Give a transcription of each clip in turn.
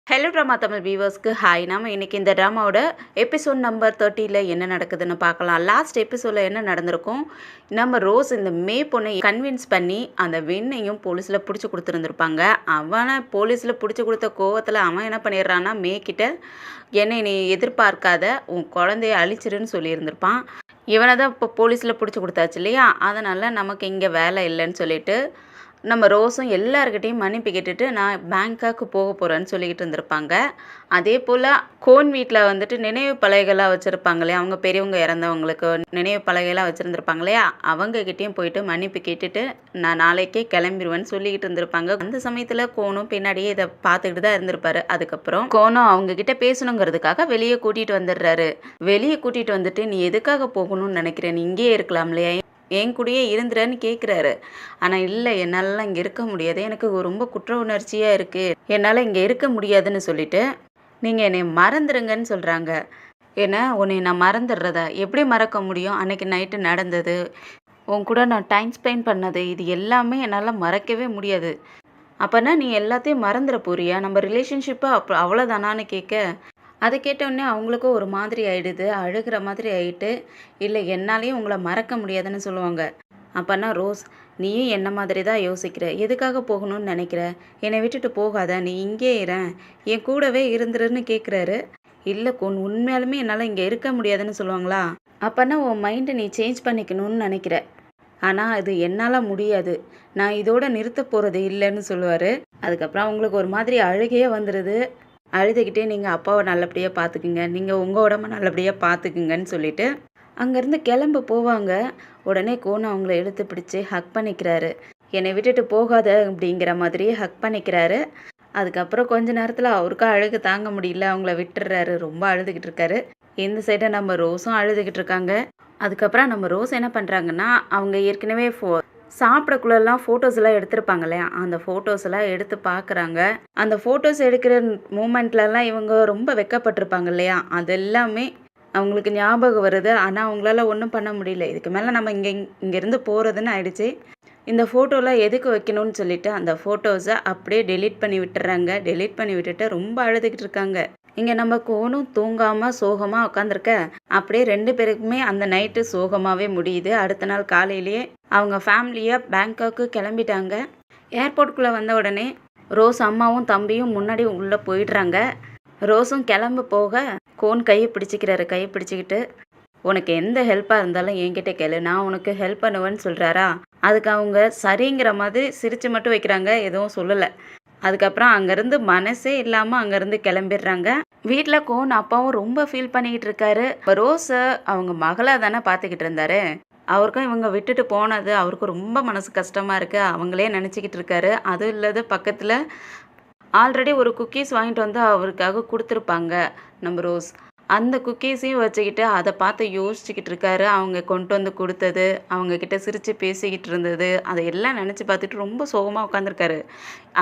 Hello drama Tamil வியூவர்ஸ்க்கு hi. நாம இன்னைக்கு இந்த ட்ராமாவோட எபிசோட் நம்பர் 30ல என்ன நடக்குதுன்னு பார்க்கலாம். லாஸ்ட் எபிசோடில் என்ன நடந்திருக்கும், நம்ம ரோஸ் இந்த மே பொண்ணை கன்வின்ஸ் பண்ணி அந்த வெண்ணையும் போலீஸில் பிடிச்சி கொடுத்துருந்துருப்பாங்க. அவனை போலீஸில் பிடிச்சி கொடுத்த கோவத்தில் அவன் என்ன பண்ணிடுறான்னா, மே கிட்ட என்னை நீ எதிர்பார்க்காத, உன் குழந்தைய அழிச்சிருன்னு சொல்லியிருந்திருப்பான். இவனை தான் இப்போ போலீஸில் பிடிச்சி கொடுத்தாச்சு இல்லையா, அதனால் நமக்கு இங்கே வேலை இல்லைன்னு சொல்லிட்டு நம்ம ரோஸும் எல்லார்கிட்டையும் மன்னிப்பு கேட்டுட்டு நான் பேங்காக்கு போக போகிறேன்னு சொல்லிக்கிட்டு இருந்திருப்பாங்க. அதே போல் கோன் வீட்டில் வந்துட்டு நினைவு பலகைகளாக வச்சுருப்பாங்க இல்லையா, அவங்க பெரியவங்க இறந்தவங்களுக்கு நினைவு பலகைகளாக வச்சுருந்துருப்பாங்க இல்லையா, அவங்கக்கிட்டேயும் போயிட்டு மன்னிப்பு கேட்டுட்டு நான் நாளைக்கே கிளம்பிடுவேன்னு சொல்லிக்கிட்டு இருந்திருப்பாங்க. அந்த சமயத்தில் கோனும் பின்னாடியே இதை பார்த்துக்கிட்டு தான் இருந்திருப்பாரு. அதுக்கப்புறம் கோனும் அவங்கக்கிட்ட பேசணுங்கிறதுக்காக வெளியே கூட்டிகிட்டு வந்துடுறாரு. வெளியே கூட்டிகிட்டு வந்துட்டு நீ எதுக்காக போகணும்னு நினைக்கிறேன், நீ இங்கேயே இருக்கலாம் இல்லையா, என் கூடயே இருந்துறேன்னு கேட்குறாரு. ஆனால் இல்லை, என்னாலலாம் இங்கே இருக்க முடியாது, எனக்கு ரொம்ப குற்ற உணர்ச்சியாக இருக்குது, என்னால் இங்கே இருக்க முடியாதுன்னு சொல்லிட்டு நீங்கள் என்னை மறந்துடுங்கன்னு சொல்கிறாங்க. ஏன்னா உன்னை நான் மறந்துடுறதா, எப்படி மறக்க முடியும், அன்றைக்கி நைட்டு நடந்தது, உன் கூட நான் டைம் ஸ்பெண்ட் பண்ணது, இது எல்லாமே என்னால் மறக்கவே முடியாது. அப்போனா நீ எல்லாத்தையும் மறந்துட போறியா, நம்ம ரிலேஷன்ஷிப்பை அவ்வளோதானான்னு கேட்க, அதை கேட்டோடனே அவங்களுக்கும் ஒரு மாதிரி ஆகிடுது, அழுகிற மாதிரி ஆகிட்டு, இல்லை என்னாலேயும் உங்களை மறக்க முடியாதுன்னு சொல்லுவாங்க. அப்போனா ரோஸ், நீயும் என்ன மாதிரி தான் யோசிக்கிற, எதுக்காக போகணும்னு நினைக்கிற, என்னை விட்டுட்டு போகாத, நீ இங்கே இறேன், என் கூடவே இருந்துருன்னு கேட்குறாரு. இல்லை கோன், உண்மையாலுமே என்னால் இங்கே இருக்க முடியாதுன்னு சொல்லுவாங்களா. அப்போனா உன் மைண்டை நீ சேஞ்ச் பண்ணிக்கணும்னு நினைக்கிற, ஆனால் அது என்னால் முடியாது, நான் இதோட நிறுத்த போகிறது இல்லைன்னு சொல்லுவார். அதுக்கப்புறம் அவங்களுக்கு ஒரு மாதிரி அழுகையே வந்துடுது. அழுதுகிட்டே நீங்கள் அப்பாவை நல்லபடியாக பார்த்துக்குங்க, நீங்கள் உங்கள் உடம்ப நல்லபடியாக பார்த்துக்குங்கன்னு சொல்லிட்டு அங்கேருந்து கிளம்ப போவாங்க. உடனே கோன் அவங்கள எடுத்து பிடிச்சி ஹக் பண்ணிக்கிறாரு. என்னை விட்டுட்டு போகாத அப்படிங்கிற மாதிரியே ஹக் பண்ணிக்கிறாரு. அதுக்கப்புறம் கொஞ்ச நேரத்தில் அவருக்கா அழுக தாங்க முடியல, அவங்கள விட்டுடுறாரு. ரொம்ப அழுதுகிட்டு இருக்காரு. இந்த சைடை நம்ம ரோஸும் அழுதுகிட்டு இருக்காங்க. அதுக்கப்புறம் நம்ம ரோஸ் என்ன பண்ணுறாங்கன்னா, அவங்க ஏற்கனவே சாப்பிடக்குள்ளெல்லாம் ஃபோட்டோஸ் எல்லாம் எடுத்திருப்பாங்க இல்லையா, அந்த ஃபோட்டோஸ் எல்லாம் எடுத்து பார்க்குறாங்க. அந்த ஃபோட்டோஸ் எடுக்கிற மூமெண்ட்லலாம் இவங்க ரொம்ப வெக்கப்பட்டிருப்பாங்க இல்லையா, அதெல்லாமே அவங்களுக்கு ஞாபகம் வருது. ஆனால் அவங்களால ஒன்றும் பண்ண முடியல. இதுக்கு மேலே நம்ம இங்கேருந்து போகிறதுன்னு ஆயிடுச்சு. இந்த ஃபோட்டோலாம் எதுக்கு வைக்கணும்னு சொல்லிட்டு அந்த ஃபோட்டோஸை அப்படியே டெலீட் பண்ணி விட்டுறாங்க. டெலீட் பண்ணி விட்டுட்டு ரொம்ப அழுதுகிட்டு இருக்காங்க. இங்கே நம்ம கோனும் தூங்காமல் சோகமாக உட்காந்துருக்க, அப்படியே 2 பேருக்குமே அந்த நைட்டு சோகமாகவே முடியுது. அடுத்த நாள் காலையிலேயே அவங்க ஃபேமிலியாக பேங்காக்கு கிளம்பிட்டாங்க. ஏர்போர்ட்டுக்குள்ளே வந்த உடனே ரோஸ் அம்மாவும் தம்பியும் முன்னாடி உள்ளே போயிடுறாங்க. ரோஸும் கிளம்ப போக கோன் கையை பிடிச்சிக்கிறாரு. கையை பிடிச்சிக்கிட்டு உனக்கு எந்த ஹெல்ப்பாக இருந்தாலும் என்கிட்ட கேளு, நான் உனக்கு ஹெல்ப் பண்ணுவேன்னு சொல்கிறாரா. அதுக்கு அவங்க சரிங்கிற மாதிரி சிரித்து மட்டும் வைக்கிறாங்க, எதுவும் சொல்லலை. அதுக்கப்புறம் அங்கேருந்து மனசே இல்லாமல் அங்கேருந்து கிளம்பிடுறாங்க. வீட்டில் கோன் அப்பாவும் ரொம்ப ஃபீல் பண்ணிக்கிட்டு இருக்காரு. ரோஸை அவங்க மகளாக தானே பார்த்துக்கிட்டு இருந்தாரு. அவருக்கும் இவங்க விட்டுட்டு போனது அவருக்கும் ரொம்ப மனசு கஷ்டமாக இருக்குது. அவங்களே நினச்சிக்கிட்டு இருக்காரு. அதுவும் இல்லாத பக்கத்தில் ஆல்ரெடி ஒரு குக்கீஸ் வாங்கிட்டு வந்து அவருக்காக கொடுத்துருப்பாங்க நம்ம ரோஸ். அந்த குக்கீஸையும் வச்சுக்கிட்டு அதை பார்த்து யோசிச்சுக்கிட்டு இருக்காரு. அவங்க கொண்டு வந்து கொடுத்தது, அவங்கக்கிட்ட சிரித்து பேசிக்கிட்டு இருந்தது, அதையெல்லாம் நினச்சி பார்த்துட்டு ரொம்ப சோகமாக உட்காந்துருக்காரு.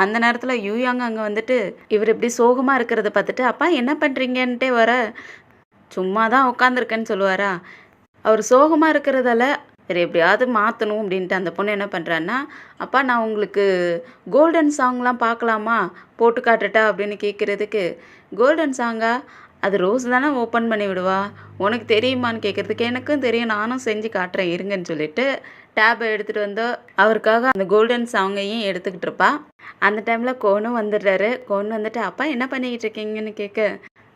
அந்த நேரத்தில் யூயாங் அங்கே வந்துட்டு இவர் இப்படி சோகமாக இருக்கிறத பார்த்துட்டு, அப்பா என்ன பண்ணுறீங்கன்ட்டே வர, சும்மா தான் உட்காந்துருக்கேன்னு சொல்லுவாரா. அவர் சோகமாக இருக்கிறதால சரி எப்படியாவது மாற்றணும் அப்படின்ட்டு அந்த பொண்ணு என்ன பண்ணுறான்னா, அப்பா நான் உங்களுக்கு கோல்டன் சாங்லாம் பார்க்கலாமா, போட்டு காட்டுட்டா அப்படின்னு கேட்குறதுக்கு, கோல்டன் சாங்கா, அது ரோஸ் தானே ஓப்பன் பண்ணி விடுவா, உனக்கு தெரியுமான்னு கேட்குறதுக்கு, எனக்கும் தெரியும் நானும் செஞ்சு காட்டுறேன் இருங்கன்னு சொல்லிட்டு டேப்பை எடுத்துகிட்டு வந்து அவருக்காக அந்த கோல்டன் சாங்கையும் எடுத்துக்கிட்டு இருப்பா. அந்த டைமில் கோனும் வந்துடுறாரு. கோன் வந்துட்டு அப்பா என்ன பண்ணிக்கிட்டு இருக்கீங்கன்னு கேட்க,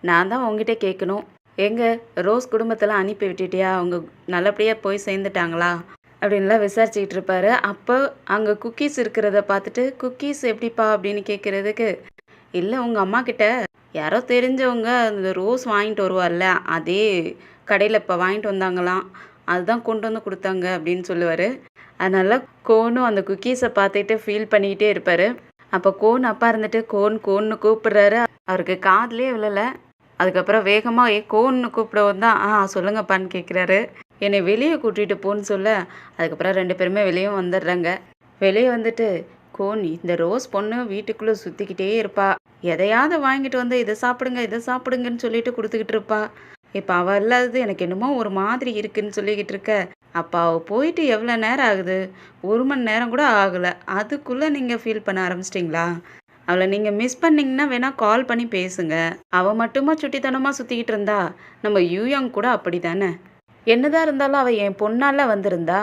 நான் தான் உங்ககிட்ட கேட்கணும், எங்கள் ரோஸ் குடும்பத்தெல்லாம் அனுப்பி விட்டுட்டியா, அவங்க நல்லபடியாக போய் சேர்ந்துட்டாங்களா அப்படின்லாம் விசாரிச்சுக்கிட்டு இருப்பாரு. அப்போ அங்கே குக்கீஸ் இருக்கிறத பார்த்துட்டு, குக்கீஸ் எப்படிப்பா அப்படின்னு கேட்குறதுக்கு, இல்லை உங்கள் அம்மா கிட்ட யாரோ தெரிஞ்சவங்க அந்த ரோஸ் வாங்கிட்டு வருவார்ல, அதே கடையில் இப்போ வாங்கிட்டு வந்தாங்களாம், அதுதான் கொண்டு வந்து கொடுத்தாங்க அப்படின்னு சொல்லுவார். அதனால் கோனும் அந்த குக்கீஸை பார்த்துட்டு ஃபீல் பண்ணிக்கிட்டே இருப்பார். அப்போ கோன் அப்பா இருந்துட்டு கோன்னு கூப்பிடுறாரு. அவருக்கு காதுலேயே விழலை. அதுக்கப்புறம் வேகமாக கோன்னு கூப்பிடவும் தான் சொல்லுங்கப்பான்னு கேட்குறாரு. என்னை வெளியே கூட்டிகிட்டு போன்னு சொல்ல, அதுக்கப்புறம் 2 பேருமே வெளியே வந்துடுறாங்க. வெளியே வந்துட்டு கோன், இந்த ரோஸ் பொண்ணு வீட்டுக்குள்ளே சுற்றிக்கிட்டே இருப்பா, எதையாவது வாங்கிட்டு வந்து இதை சாப்பிடுங்க இதை சாப்பிடுங்கன்னு சொல்லிட்டு கொடுத்துக்கிட்டு இருப்பா. இப்போ அவள் இல்லாதது எனக்கு என்னமோ ஒரு மாதிரி இருக்குன்னு சொல்லிக்கிட்டு இருக்க, அப்போ அவள் போயிட்டு எவ்வளோ நேரம் ஆகுது, 1 மணி நேரம் கூட ஆகலை, அதுக்குள்ளே நீங்கள் ஃபீல் பண்ண ஆரம்பிச்சிட்டிங்களா அவளை நீங்கள் மிஸ் பண்ணீங்கன்னா வேணால் கால் பண்ணி பேசுங்க. அவள் மட்டுமா சுட்டித்தனமாக சுற்றிக்கிட்டு இருந்தா நம்ம யூயாங் கூட அப்படி தானே. என்னதான் இருந்தாலும் அவள் என் பொண்ணால வந்திருந்தா.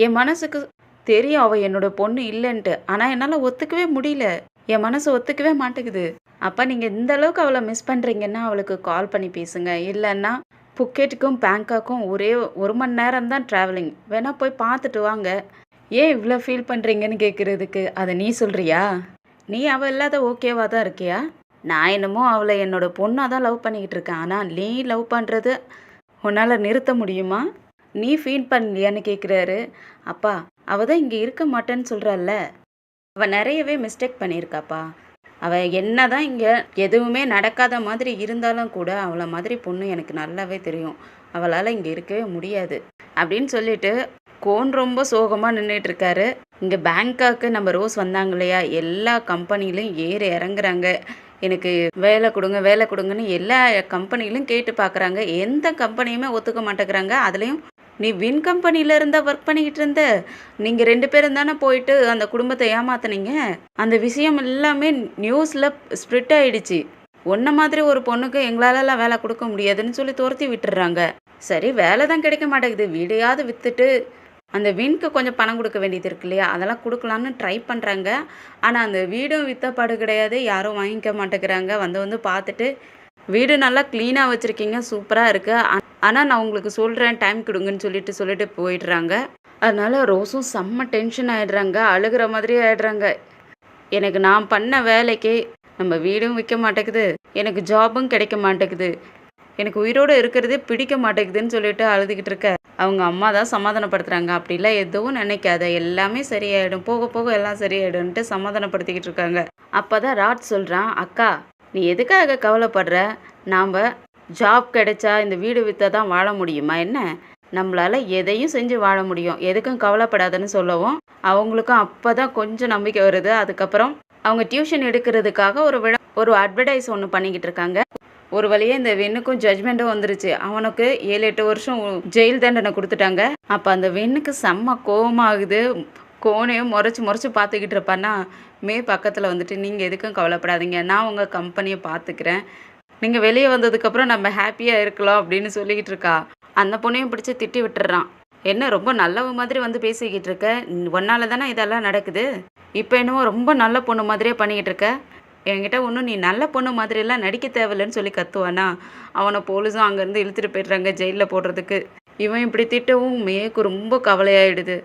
என் மனசுக்கு தெரியும் அவள் என்னோட பொண்ணு இல்லைன்ட்டு. ஆனால் என்னால் ஒத்துக்கவே முடியல. என் மனசு ஒத்துக்கவே மாட்டேங்குது. அப்போ நீங்கள் இந்த அளவுக்கு அவளை மிஸ் பண்ணுறீங்கன்னா அவளுக்கு கால் பண்ணி பேசுங்க. இல்லைன்னா புக்கெட்டுக்கும் பேங்காக்கும் ஒரே 1 மணி நேரம் தான் ட்ராவலிங். வேணா போய் பார்த்துட்டு வாங்க. ஏன் இவ்வளோ ஃபீல் பண்ணுறீங்கன்னு கேட்குறதுக்கு அதை நீ சொல்கிறியா? நீ அவள் இல்லாத ஓகேவா தான் இருக்கியா? நான் என்னமோ அவளை என்னோட பொண்ணாக தான் லவ் பண்ணிக்கிட்டு இருக்கேன். ஆனால் நீ லவ் பண்ணுறது உன்னால் நிறுத்த முடியுமா? நீ ஃபீல் பண்ணலையான்னு கேட்குறாரு. அப்பா அவள் தான் இங்கே இருக்க மாட்டேன்னு சொல்கிறாள்ல. அவள் நிறையவே மிஸ்டேக் பண்ணியிருக்காப்பா. அவள் என்ன தான் இங்கே எதுவுமே நடக்காத மாதிரி இருந்தாலும் கூட அவளை மாதிரி பொண்ணு எனக்கு நல்லாவே தெரியும். அவளால் இங்கே இருக்கவே முடியாது அப்படின்னு சொல்லிட்டு கோன் ரொம்ப சோகமாக நின்றுட்டு இருக்காரு. இங்கே பேங்காக்கு நம்ம ரோஸ் வந்தாங்க இல்லையா, எல்லா கம்பெனிலையும் ஏறி இறங்குறாங்க. எனக்கு வேலை கொடுங்க வேலை கொடுங்கன்னு எல்லா கம்பெனிலும் கேட்டு பார்க்குறாங்க. எந்த கம்பெனியுமே ஒத்துக்க மாட்டேங்கிறாங்க. அதுலேயும் நீ வின் கம்பெனியில் இருந்தால் ஒர்க் பண்ணிக்கிட்டு இருந்த. நீங்கள் 2 பேரும் தானே போயிட்டு அந்த குடும்பத்தை ஏமாத்துனீங்க. அந்த விஷயம் எல்லாமே நியூஸில் ஸ்ப்ரிட் ஆகிடுச்சு. உன்ன மாதிரி ஒரு பொண்ணுக்கு எங்களாலலாம் வேலை கொடுக்க முடியாதுன்னு சொல்லி துரத்தி விட்டுடுறாங்க. சரி வேலை தான் கிடைக்க மாட்டேங்குது. வீடையாவது விற்றுட்டு அந்த வின்க்கு கொஞ்சம் பணம் கொடுக்க வேண்டியது இருக்கு இல்லையா, அதெல்லாம் கொடுக்கலான்னு ட்ரை பண்ணுறாங்க. ஆனால் அந்த வீடும் விற்றப்பாடு கிடையாது. யாரும் வாங்கிக்க மாட்டேங்கிறாங்க. வந்து பார்த்துட்டு வீடு நல்லா க்ளீனாக வச்சுருக்கீங்க, சூப்பராக இருக்குது. ஆனால் நான் உங்களுக்கு சொல்கிறேன் டைம் கொடுங்கன்னு சொல்லிட்டு போயிடுறாங்க. அதனால் ரோஸும் செம்ம டென்ஷன் ஆகிடுறாங்க. அழுகிற மாதிரி ஆகிடுறாங்க. எனக்கு நான் பண்ண வேலைக்கு நம்ம வீடும் விற்க மாட்டேங்குது, எனக்கு ஜாபும் கிடைக்க மாட்டேங்குது, எனக்கு உயிரோடு இருக்கிறதே பிடிக்க மாட்டேங்குதுன்னு சொல்லிட்டு அழுதுகிட்டு இருக்க அவங்க அம்மா தான் சமாதானப்படுத்துகிறாங்க. அப்படிலாம் எதுவும் நினைக்காத, எல்லாமே சரியாயிடும், போக போக எல்லாம் சரியாயிடும்ன்ட்டு சமாதானப்படுத்திக்கிட்டு இருக்காங்க. அப்போ தான் ராட் சொல்கிறான், அக்கா நீ எதுக்காக கவலைப்படுற? நாம் ஜாப் கிடைச்சா இந்த வீடு விற்றா தான் வாழ முடியுமா என்ன? நம்மளால் எதையும் செஞ்சு வாழ முடியும், எதுக்கும் கவலைப்படாதன்னு சொல்லவும் அவங்களுக்கும் அப்போ தான் கொஞ்சம் நம்பிக்கை வருது. அதுக்கப்புறம் அவங்க டியூஷன் எடுக்கிறதுக்காக ஒரு அட்வர்டைஸ் ஒன்று பண்ணிக்கிட்டு இருக்காங்க. ஒரு வழியே இந்த வெண்ணுக்கும் ஜட்ஜ்மெண்ட்டும் வந்துருச்சு. அவனுக்கு 7-8 வருஷம் ஜெயில் தண்டனை கொடுத்துட்டாங்க. அப்போ அந்த வெண்ணுக்கு செம்ம கோபமாகுது. கோனையும் முறைச்சி பார்த்துக்கிட்டு இருப்பான்னா மே பக்கத்தில் வந்துட்டு, நீங்கள் எதுக்கும் கவலைப்படாதீங்க, நான் உங்கள் கம்பெனியை பார்த்துக்கிறேன், நீங்கள் வெளியே வந்ததுக்கப்புறம் நம்ம ஹாப்பியாக இருக்கலாம் அப்படின்னு சொல்லிக்கிட்டு இருக்கா. அந்த பொண்ணையும் பிடிச்சி திட்டி விட்டுறான். என்ன ரொம்ப நல்லவ மாதிரி வந்து பேசிக்கிட்டு இருக்க, ஒன்னால தானே இதெல்லாம் நடக்குது, இப்போ என்னவோ ரொம்ப நல்ல பொண்ணு மாதிரியே பண்ணிக்கிட்டு இருக்க, என்கிட்ட ஒன்றும் நீ நல்ல பொண்ணு மாதிரியெல்லாம் நடிக்க தேவையில்லைன்னு சொல்லி கத்துவானா. அவனை போலீஸும் அங்கேருந்து இழுத்துட்டு போய்ட்றாங்க ஜெயிலில் போடுறதுக்கு. இவன் இப்படி திட்டவும் மேக்கு ரொம்ப கவலையாயிடுது.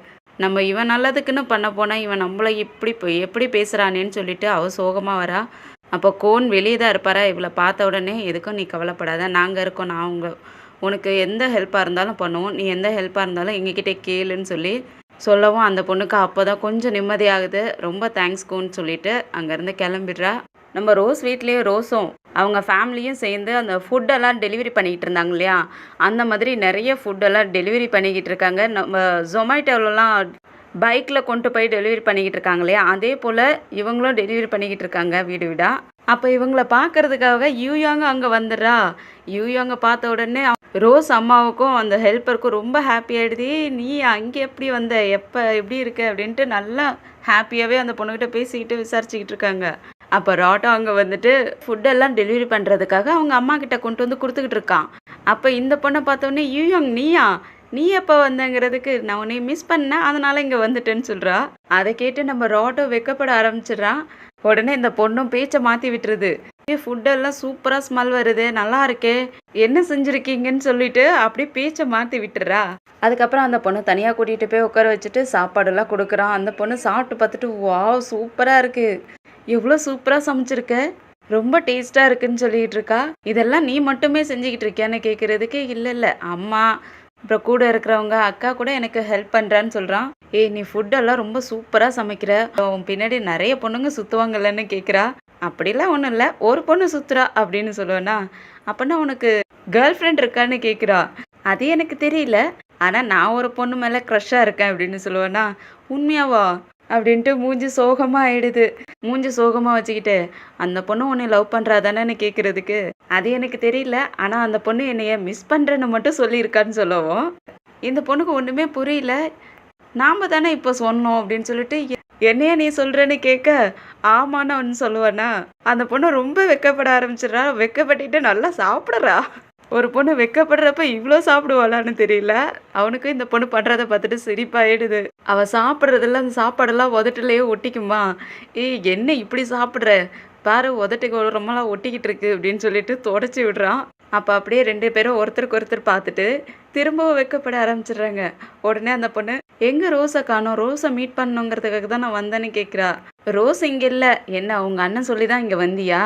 நம்ம இவன் நல்லதுக்குன்னு பண்ண போனால் இவன் நம்மளை எப்படி பேசுகிறானேன்னு சொல்லிட்டு அவள் சோகமாக வரா. அப்போ கோன் வெளியே தான் இருப்பாரா. இவளை பார்த்த உடனே எதுக்கும் நீ கவலைப்படாத, நாங்கள் இருக்கோம், நான் உனக்கு எந்த ஹெல்ப்பாக இருந்தாலும் பண்ணுவோம், நீ எந்த ஹெல்ப்பாக இருந்தாலும் எங்ககிட்ட கேளுன்னு சொல்லவும் அந்த பொண்ணுக்கு அப்போ தான் கொஞ்சம் நிம்மதியாகுது. ரொம்ப தேங்க்ஸ் கோன்னு சொல்லிட்டு அங்கேருந்து கிளம்பிடுறா. நம்ம ரோஸ் வீட்லேயே ரோஸும் அவங்க ஃபேமிலியும் சேர்ந்து அந்த ஃபுட்டெல்லாம் டெலிவரி பண்ணிக்கிட்டு இருந்தாங்க இல்லையா, அந்த மாதிரி நிறைய ஃபுட்டெல்லாம் டெலிவரி பண்ணிக்கிட்டு இருக்காங்க. நம்ம ஜொமேட்டோலலாம் பைக்கில் கொண்டு போய் டெலிவரி பண்ணிக்கிட்டு இருக்காங்க இல்லையா, அதே போல் இவங்களும் டெலிவரி பண்ணிக்கிட்டு இருக்காங்க வீடு வீடாக. அப்போ இவங்களை பார்க்கறதுக்காக யூயாங்க அங்கே வந்துடுறா. யூயாங்க பார்த்த உடனே ரோஸ் அம்மாவுக்கும் அந்த ஹெல்ப்பருக்கும் ரொம்ப ஹாப்பி ஆகிடுது. நீ அங்கே எப்படி வந்த, எப்படி இருக்க அப்படின்ட்டு நல்லா ஹாப்பியாகவே அந்த பொண்ணுக்கிட்ட பேசிக்கிட்டு விசாரிச்சுக்கிட்டு இருக்காங்க. அப்போ ராட்டோ அங்கே வந்துட்டு ஃபுட்டெல்லாம் டெலிவரி பண்ணுறதுக்காக அவங்க அம்மா கிட்ட கொண்டு வந்து கொடுத்துக்கிட்டு இருக்கான். அப்போ இந்த பொண்ணை பார்த்தோன்னே, யூயாங் நீ எப்போ வந்தங்கிறதுக்கு, நான் உன்னை மிஸ் பண்ணேன் அதனால் இங்கே வந்துட்டேன்னு சொல்கிறா. அதை கேட்டு நம்ம ராட்டோ வெக்கப்பட ஆரம்பிச்சிடுறான். உடனே இந்த பொண்ணும் பேச்சை மாற்றி விட்டுருது. ஃபுட்டெல்லாம் சூப்பராக ஸ்மெல் வருது, நல்லா இருக்கே, என்ன செஞ்சுருக்கீங்கன்னு சொல்லிட்டு அப்படியே பேச்சை மாற்றி விட்டுறா. அதுக்கப்புறம் அந்த பொண்ணு தனியாக கூட்டிகிட்டு போய் உட்கார வச்சுட்டு சாப்பாடெல்லாம் கொடுக்குறான். அந்த பொண்ணு சாப்பிட்டு பார்த்துட்டு, வாவ் சூப்பராக இருக்குது, எவ்வளோ சூப்பராக சமைச்சிருக்க, ரொம்ப டேஸ்ட்டாக இருக்குன்னு சொல்லிகிட்டு இருக்கா. இதெல்லாம் நீ மட்டுமே செஞ்சுக்கிட்டு இருக்கியான்னு கேட்குறதுக்கு, இல்லை அம்மா அப்புறம் கூட இருக்கிறவங்க அக்கா கூட எனக்கு ஹெல்ப் பண்ணுறான்னு சொல்கிறான். நீ ஃபுட்டெல்லாம் ரொம்ப சூப்பராக சமைக்கிற, உன் பின்னாடி நிறைய பொண்ணுங்க சுற்றுவாங்கல்லன்னு கேட்குறா. அப்படிலாம் ஒன்றும் இல்லை, ஒரு பொண்ணு சுற்றுறா அப்படின்னு சொல்லுவேன்னா. அப்படின்னா உனக்கு கேர்ள் ஃப்ரெண்ட் இருக்கான்னு கேட்குறா. அது எனக்கு தெரியல, ஆனால் நான் ஒரு பொண்ணு மேலே க்ரஷ்ஷாக இருக்கேன் அப்படின்னு சொல்லுவேன்னா. உண்மையாவா அப்படின்ட்டு மூஞ்சி சோகமாக ஆயிடுது. மூஞ்சி சோகமாக வச்சுக்கிட்டு, அந்த பொண்ணு உன்னை லவ் பண்ணுறா தானேன்னு கேட்குறதுக்கு, அது எனக்கு தெரியல, ஆனால் அந்த பொண்ணு என்னைய மிஸ் பண்ணுறேன்னு மட்டும் சொல்லியிருக்கான்னு சொல்லவும் இந்த பொண்ணுக்கு ஒன்றுமே புரியல. நாம் தானே இப்போ சொன்னோம் அப்படின்னு சொல்லிட்டு என்னையா நீ சொல்றேன்னு கேட்க, ஆமான்னு அவன் சொல்லுவானா, அந்த பொண்ணு ரொம்ப வெட்கப்பட ஆரம்பிச்சிடுறா. வெட்கப்பட்டுட்டு நல்லா சாப்பிடுறா. ஒரு பொண்ணு வெட்கப்படுறப்ப இவ்ளோ சாப்பிடுவாளான்னு தெரியல. அவனுக்கும் இந்த பொண்ணு பண்றத பார்த்துட்டு சிரிப்பாயிடுது. அவ சாப்பிடுறதுல அந்த சாப்பாடெல்லாம் உதட்டுலயே ஒட்டிக்குமா, "ஏய் என்ன இப்படி சாப்பிடுற? பாரு உதட்டுக்கு ஓரமெல்லாம் ஒட்டிக்கிட்டு இருக்கு" அப்படின்னு சொல்லிட்டு தொடச்சி விடுறான். அப்ப அப்படியே 2 பேரும் ஒருத்தருக்கு ஒருத்தர் பார்த்துட்டு, திரும்பவும் வெட்கப்பட ஆரம்பிச்சுடுறாங்க. உடனே அந்த பொண்ணு, "எங்க ரோஸ காணோம்? ரோஸ மீட் பண்ணணுங்கிறதுக்காக தான் நான் வந்தேன்னு" கேட்கிறா. "ரோஸ் இங்க இல்ல. என்ன உங்க அண்ணன் சொல்லி தான் இங்க வந்தியா?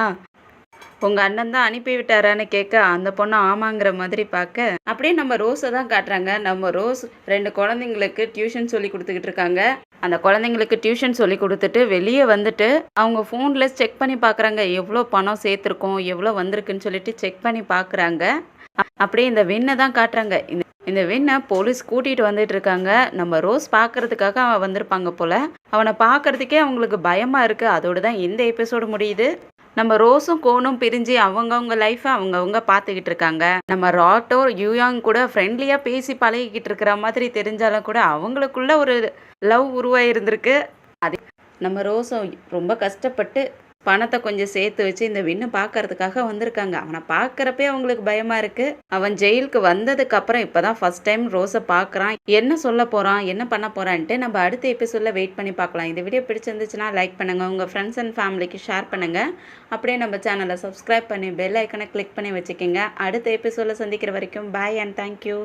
உங்க அண்ணன் தான் அனுப்பி விட்டாரான்னு" கேட்க, அந்த பொண்ணு ஆமாங்கிற மாதிரி பார்க்க, அப்படியே நம்ம ரோஸை தான் காட்டுறாங்க. நம்ம ரோஸ் 2 குழந்தைங்களுக்கு டியூஷன் சொல்லி கொடுத்துக்கிட்டு இருக்காங்க. அந்த குழந்தைங்களுக்கு டியூஷன் சொல்லி கொடுத்துட்டு வெளியே வந்துட்டு அவங்க ஃபோனில் செக் பண்ணி பார்க்குறாங்க. எவ்வளோ பணம் சேர்த்துருக்கோம், எவ்வளோ வந்திருக்குன்னு சொல்லிட்டு செக் பண்ணி பார்க்குறாங்க. அப்படியே இந்த வெண்ணை தான் காட்டுறாங்க. இந்த இந்த வெண்ணை போலீஸ் கூட்டிகிட்டு வந்துட்டு இருக்காங்க. நம்ம ரோஸ் பார்க்கறதுக்காக அவன் வந்திருப்பாங்க போல. அவனை பார்க்கறதுக்கே அவங்களுக்கு பயமாக இருக்குது. அதோடு தான் இந்த எபிசோடு முடியுது. நம்ம ரோஸும் கோனும் பிரிஞ்சு அவங்கவுங்க லைஃப்பை அவங்கவுங்க பார்த்துக்கிட்டு இருக்காங்க. நம்ம ராட்டோ யூயாங் கூட ஃப்ரெண்ட்லியாக பேசி பழகிக்கிட்டு இருக்கிற மாதிரி தெரிஞ்சாலும் கூட அவங்களுக்குள்ள ஒரு லவ் உருவாயிருந்திருக்கு. அது நம்ம ரோஸும் ரொம்ப கஷ்டப்பட்டு பணத்தை கொஞ்சம் சேர்த்து வச்சு இந்த விண்ணை பார்க்கறதுக்காக வந்திருக்காங்க. அவனை பார்க்குறப்பே அவங்களுக்கு பயமாக இருக்குது. அவன் ஜெயிலுக்கு வந்ததுக்கப்புறம் இப்போ தான் ஃபஸ்ட் டைம் ரோஸை பார்க்குறான். என்ன சொல்ல போகிறான், என்ன பண்ண போகிறான்ட்டு நம்ம அடுத்த எபிசோடில் வெயிட் பண்ணி பார்க்கலாம். இந்த வீடியோ பிடிச்சிருந்துச்சுன்னா லைக் பண்ணுங்கள், உங்கள் ஃப்ரெண்ட்ஸ் அண்ட் ஃபேமிலிக்கு ஷேர் பண்ணுங்கள். அப்படியே நம்ம சேனலை சப்ஸ்கிரைப் பண்ணி பெல் ஐக்கனை கிளிக் பண்ணி வச்சுக்கோங்க. அடுத்த எபிசோடில் சந்திக்கிற வரைக்கும் பாய் அண்ட் தேங்க்யூ.